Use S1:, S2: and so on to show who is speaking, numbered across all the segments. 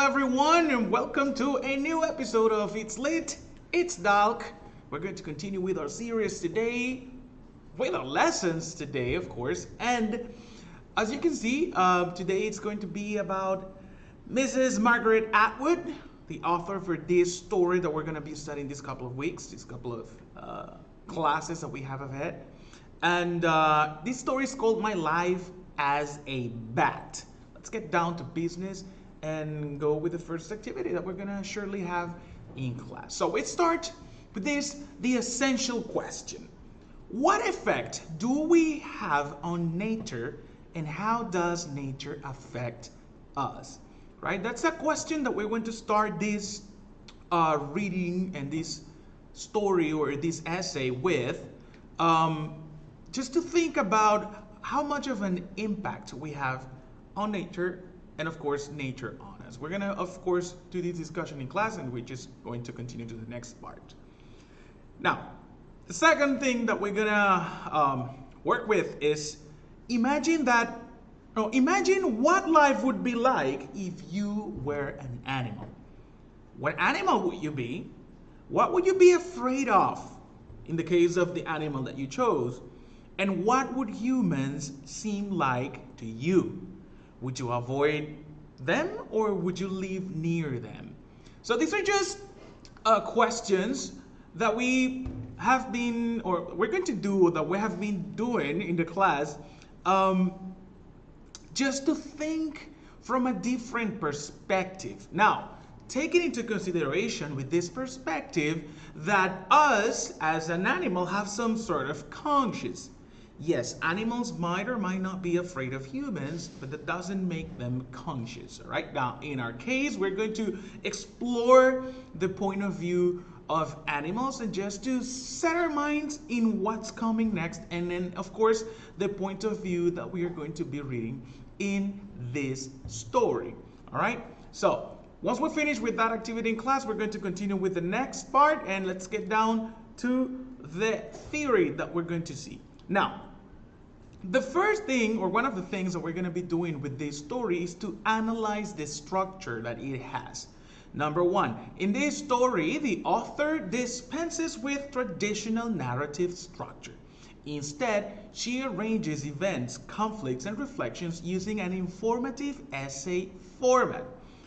S1: everyone, and welcome to a new episode of It's Lit, It's Dalck. We're going to continue with our series today, with our lessons today, of course. And as you can see, today it's going to be about Mrs. Margaret Atwood, the author for this story that we're going to be studying this couple of weeks, this couple of classes that we have ahead. And this story is called My Life as a Bat. Let's get down to business and go with the first activity that we're gonna surely have in class. So let's start with the essential question. What effect do we have on nature, and how does nature affect us? Right? That's a question that we're going to start this reading and this story or this essay with, just to think about how much of an impact we have on nature, and of course nature on us. We're gonna of course do this discussion in class, and we're just going to continue to the next part. Now, the second thing that we're gonna work with is imagine what life would be like if you were an animal. What animal would you be? What would you be afraid of in the case of the animal that you chose? And what would humans seem like to you? Would you avoid them, or would you live near them? So these are just questions that we have been, or we're going to do, that we have been doing in the class, just to think from a different perspective. Now, taking into consideration with this perspective that us as an animal have some sort of conscience. Yes, animals might or might not be afraid of humans, but that doesn't make them conscious. Right? Now, in our case, we're going to explore the point of view of animals and just to set our minds in what's coming next. And then, of course, the point of view that we are going to be reading in this story. All right? So, once we're finished with that activity in class, we're going to continue with the next part, and let's get down to the theory that we're going to see. Now, the first thing, or one of the things that we're going to be doing with this story, is to analyze the structure that it has. Number one, in this story, the author dispenses with traditional narrative structure. Instead, she arranges events, conflicts, and reflections using an informative essay format,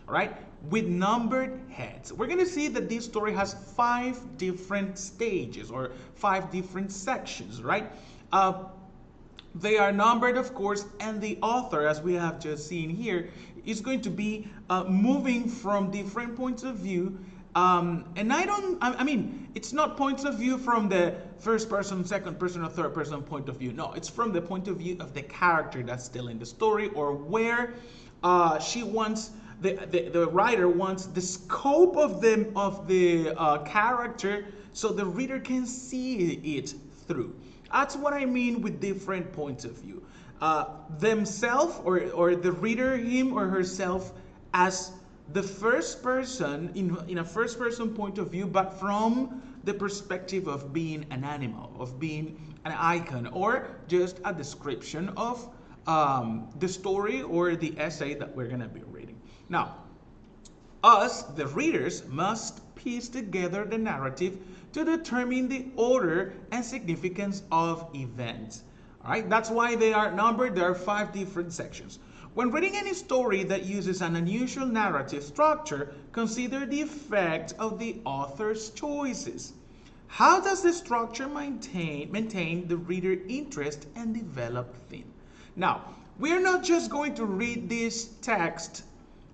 S1: right, with numbered heads. We're going to see that this story has 5 different stages, or 5 different sections, right? They are numbered, of course, and the author, as we have just seen here, is going to be moving from different points of view. I mean, it's not points of view from the first person, second person, or third person point of view. No, it's from the point of view of the character that's still in the story, or where she wants, the writer wants the scope of the character so the reader can see it through. That's what I mean with different points of view. Themselves, or the reader, him or herself, as the first person, in a first person point of view, but from the perspective of being an animal, of being an icon, or just a description of the story or the essay that we're going to be reading. Now, us, the readers, must piece together the narrative to determine the order and significance of events. All right, that's why they are numbered. There are 5 different sections. When reading any story that uses an unusual narrative structure, consider the effect of the author's choices. How does the structure maintain the reader interest and develop theme? Now, we are not just going to read this text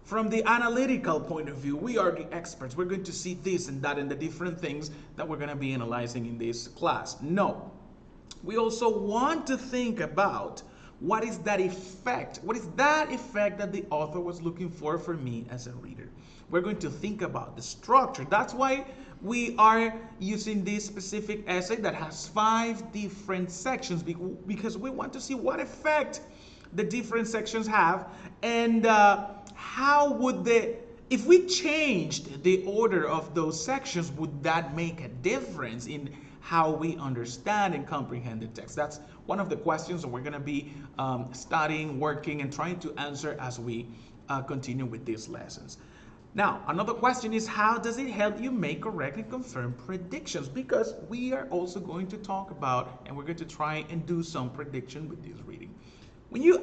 S1: from the analytical point of view. We are the experts. We're going to see this and that and the different things that we're going to be analyzing in this class. No. We also want to think about what is that effect? What is that effect that the author was looking for me as a reader? We're going to think about the structure. That's why we are using this specific essay that has 5 different sections, because we want to see what effect the different sections have, and how would if we changed the order of those sections, would that make a difference in how we understand and comprehend the text? That's one of the questions that we're going to be studying, working, and trying to answer as we continue with these lessons. Now, another question is, how does it help you make correct and confirm predictions? Because we are also going to talk about, and we're going to try and do some prediction with this reading.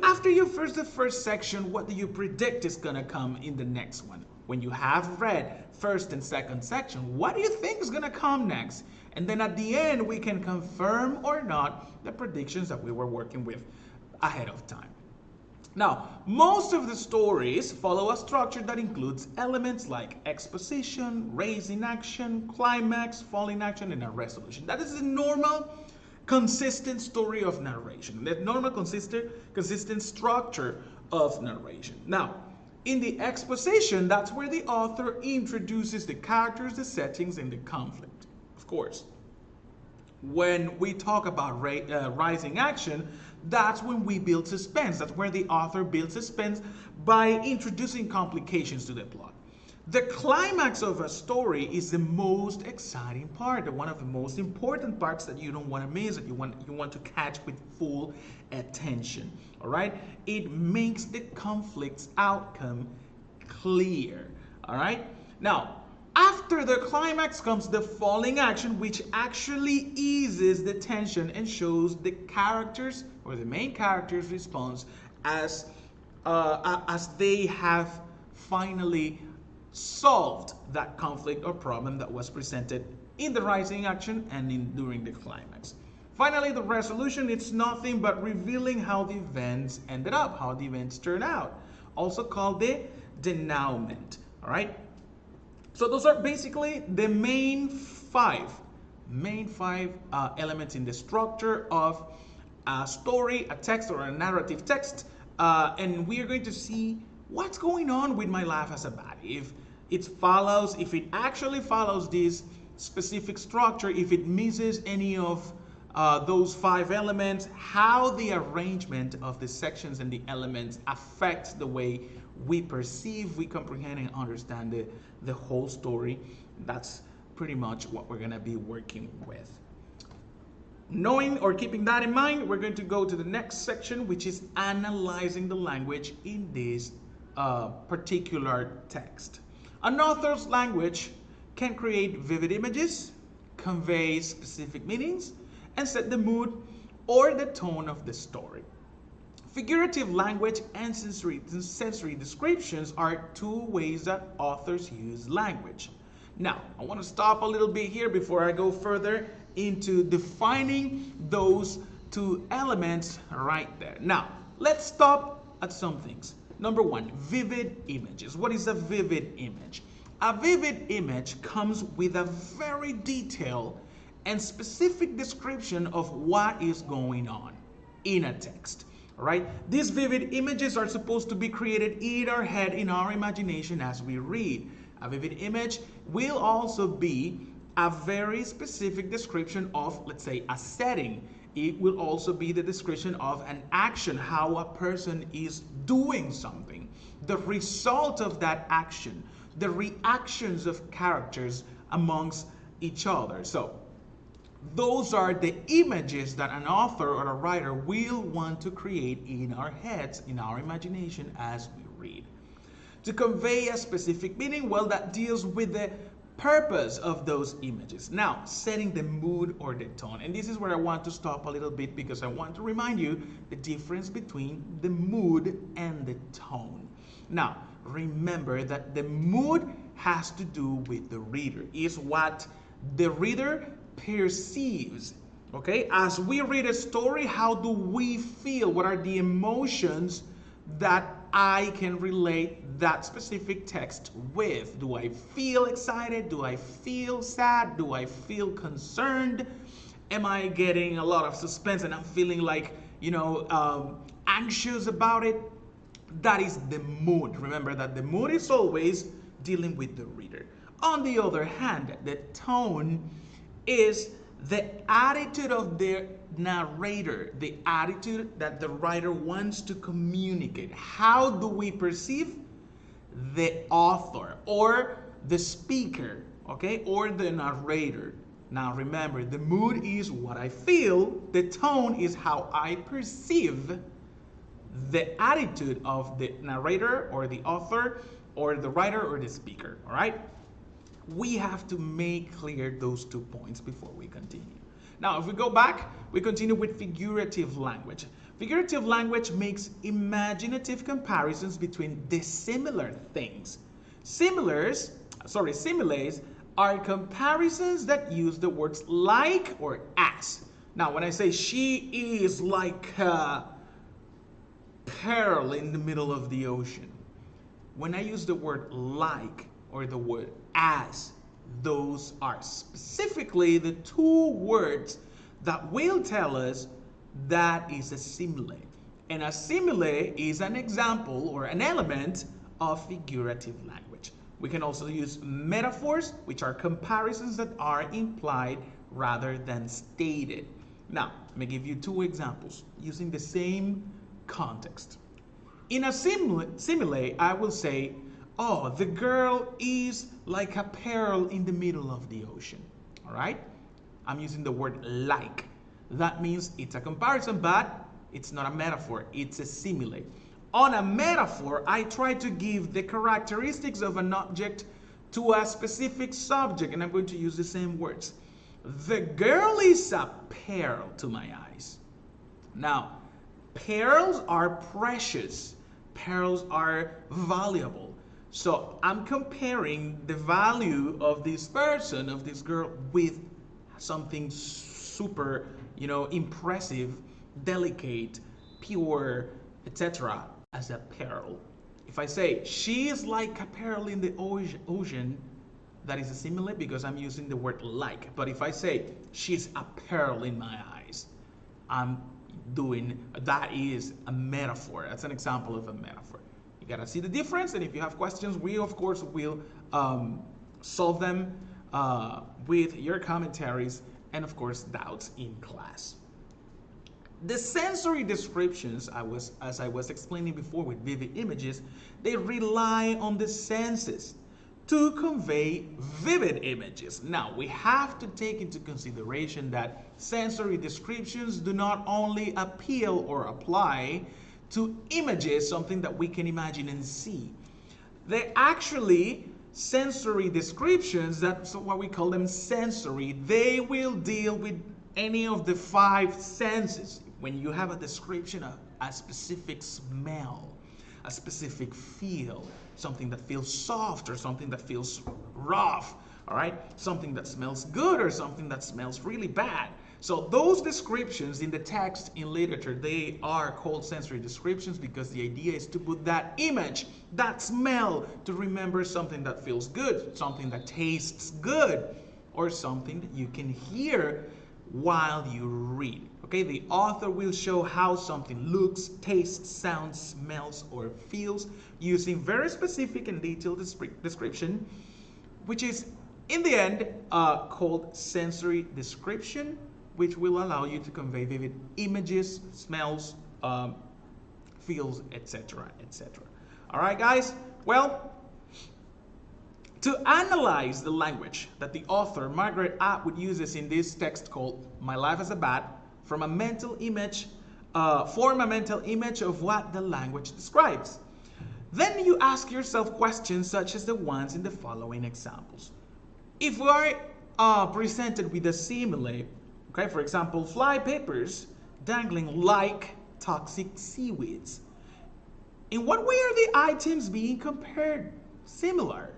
S1: After the first section, what do you predict is gonna come in the next one? When you have read first and second section, what do you think is gonna come next? And then at the end, we can confirm or not the predictions that we were working with ahead of time. Now, most of the stories follow a structure that includes elements like exposition, raising action, climax, falling action, and a resolution. That is the normal, consistent story of narration. The normal, consistent structure of narration. Now, in the exposition, that's where the author introduces the characters, the settings, and the conflict. Of course, when we talk about rising action, that's when we build suspense. That's where the author builds suspense by introducing complications to the plot. The climax of a story is the most exciting part, one of the most important parts that you don't want to miss, that you want to catch with full attention. All right? It makes the conflict's outcome clear. All right? Now, after the climax comes the falling action, which actually eases the tension and shows the characters or the main character's response as they have finally solved that conflict or problem that was presented in the rising action and during the climax. Finally, the resolution, it's nothing but revealing how the events ended up, how the events turned out, also called the denouement. All right? So those are basically the main five elements in the structure of a story, a text, or a narrative text. And we are going to see what's going on with My Life as a Baddie. If it actually follows this specific structure, if it misses any of those five elements, how the arrangement of the sections and the elements affects the way we perceive, we comprehend, and understand the whole story. That's pretty much what we're going to be working with. Knowing or keeping that in mind, we're going to go to the next section, which is analyzing the language in this particular text. An author's language can create vivid images, convey specific meanings, and set the mood or the tone of the story. Figurative language and sensory descriptions are two ways that authors use language. Now, I want to stop a little bit here before I go further into defining those two elements right there. Now, let's stop at some things. Number one, vivid images. What is a vivid image? A vivid image comes with a very detailed and specific description of what is going on in a text. All right? These vivid images are supposed to be created in our head, in our imagination as we read. A vivid image will also be a very specific description of, let's say, a setting. It will also be the description of an action, how a person is doing something, the result of that action, the reactions of characters amongst each other. So those are the images that an author or a writer will want to create in our heads, in our imagination as we read. To convey a specific meaning, well, that deals with the purpose of those images. Now, setting the mood or the tone. And this is where I want to stop a little bit because I want to remind you the difference between the mood and the tone. Now, remember that the mood has to do with the reader. It's what the reader perceives. Okay? As we read a story, how do we feel? What are the emotions that I can relate that specific text with? Do I feel excited? Do I feel sad? Do I feel concerned? Am I getting a lot of suspense and I'm feeling like, anxious about it? That is the mood. Remember that the mood is always dealing with the reader. On the other hand, the tone is the attitude of the narrator, the attitude that the writer wants to communicate. How do we perceive the author or the speaker, okay, or the narrator? Now remember, the mood is what I feel, the tone is how I perceive the attitude of the narrator or the author or the writer or the speaker, all right? We have to make clear those 2 points before we continue. Now, if we go back, we continue with figurative language. Figurative language makes imaginative comparisons between dissimilar things. Similes are comparisons that use the words like or as. Now, when I say she is like a pearl in the middle of the ocean, when I use the word like or the word as, those are specifically the 2 words that will tell us that is a simile. And a simile is an example or an element of figurative language. We can also use metaphors, which are comparisons that are implied rather than stated. Now, let me give you 2 examples using the same context. In a simile, I will say, oh, the girl is like a pearl in the middle of the ocean. All right? I'm using the word like. That means it's a comparison, but it's not a metaphor. It's a simile. On a metaphor, I try to give the characteristics of an object to a specific subject, and I'm going to use the same words. The girl is a pearl to my eyes. Now, pearls are precious. Pearls are valuable. So I'm comparing the value of this person, of this girl, with something super, impressive, delicate, pure, etc. as a pearl. If I say she is like a pearl in the ocean, that is a simile because I'm using the word like. But if I say she's a pearl in my eyes, that is a metaphor. That's an example of a metaphor. You gotta see the difference, and if you have questions, we of course will solve them with your commentaries and of course doubts in class. The sensory descriptions, as I was explaining before with vivid images, they rely on the senses to convey vivid images. Now, we have to take into consideration that sensory descriptions do not only appeal or apply to images, something that we can imagine and see. They actually, sensory descriptions, that's what we call them sensory, they will deal with any of the 5 senses. When you have a description of a specific smell, a specific feel, something that feels soft or something that feels rough, all right? Something that smells good or something that smells really bad. So those descriptions in the text, in literature, they are called sensory descriptions because the idea is to put that image, that smell, to remember something that feels good, something that tastes good, or something that you can hear while you read. Okay, the author will show how something looks, tastes, sounds, smells, or feels using very specific and detailed description, which is in the end called sensory description, which will allow you to convey vivid images, smells, feels, etc., etc. All right, guys? Well, to analyze the language that the author, Margaret Atwood, uses in this text called My Life as a Bat, form a mental image of what the language describes. Then you ask yourself questions such as the ones in the following examples. If we are presented with a simile, okay, for example, fly papers dangling like toxic seaweeds, in what way are the items being compared similar?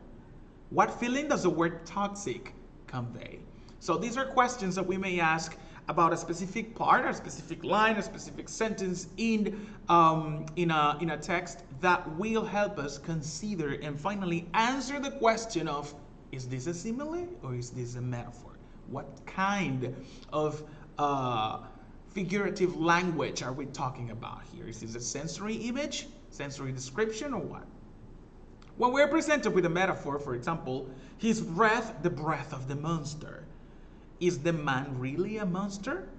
S1: What feeling does the word toxic convey? So these are questions that we may ask about a specific part, a specific line, a specific sentence in a text that will help us consider and finally answer the question of, is this a simile or is this a metaphor? What kind of figurative language are we talking about here? Is this a sensory image, sensory description, or what? When we're presented with a metaphor, for example, his breath, the breath of the monster. Is the man really a monster?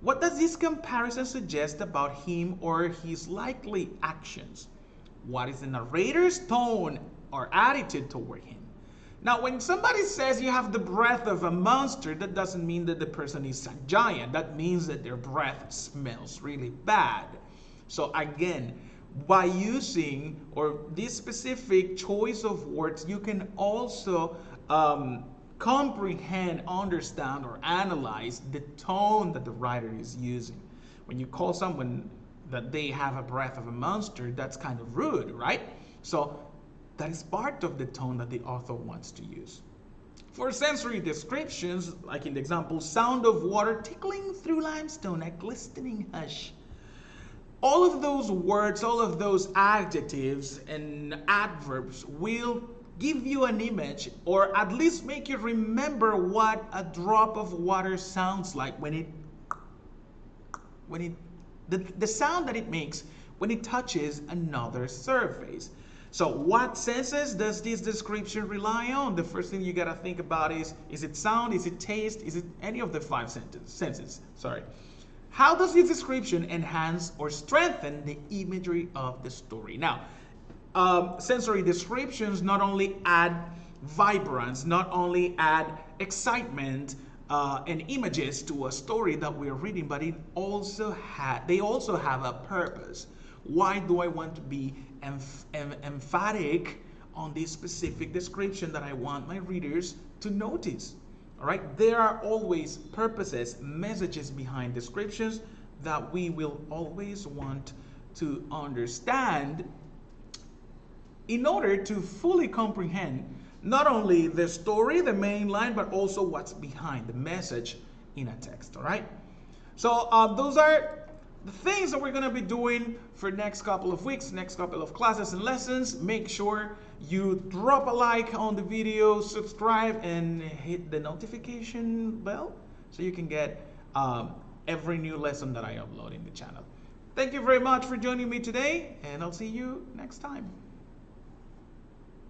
S1: What does this comparison suggest about him or his likely actions? What is the narrator's tone or attitude toward him? Now, when somebody says you have the breath of a monster, that doesn't mean that the person is a giant. That means that their breath smells really bad. So again, by using or this specific choice of words, you can also comprehend, understand, or analyze the tone that the writer is using. When you call someone that they have a breath of a monster, that's kind of rude, right? So that is part of the tone that the author wants to use. For sensory descriptions, like in the example, sound of water tickling through limestone, a glistening hush. All of those words, all of those adjectives and adverbs will give you an image, or at least make you remember what a drop of water sounds like the sound that it makes when it touches another surface. So what senses does this description rely on? The first thing you gotta think about is it sound, is it taste, is it any of the five senses? Sorry. How does this description enhance or strengthen the imagery of the story? Now, sensory descriptions not only add vibrance, not only add excitement and images to a story that we're reading, but they also have a purpose. Why do I want to be emphatic on this specific description that I want my readers to notice? All right, there are always purposes, messages behind descriptions that we will always want to understand in order to fully comprehend not only the story, the main line, but also what's behind the message in a text. All right, so those are the things that we're going to be doing for next couple of weeks, next couple of classes and lessons. Make sure you drop a like on the video, subscribe, and hit the notification bell so you can get every new lesson that I upload in the channel. Thank you very much for joining me today, and I'll see you next time.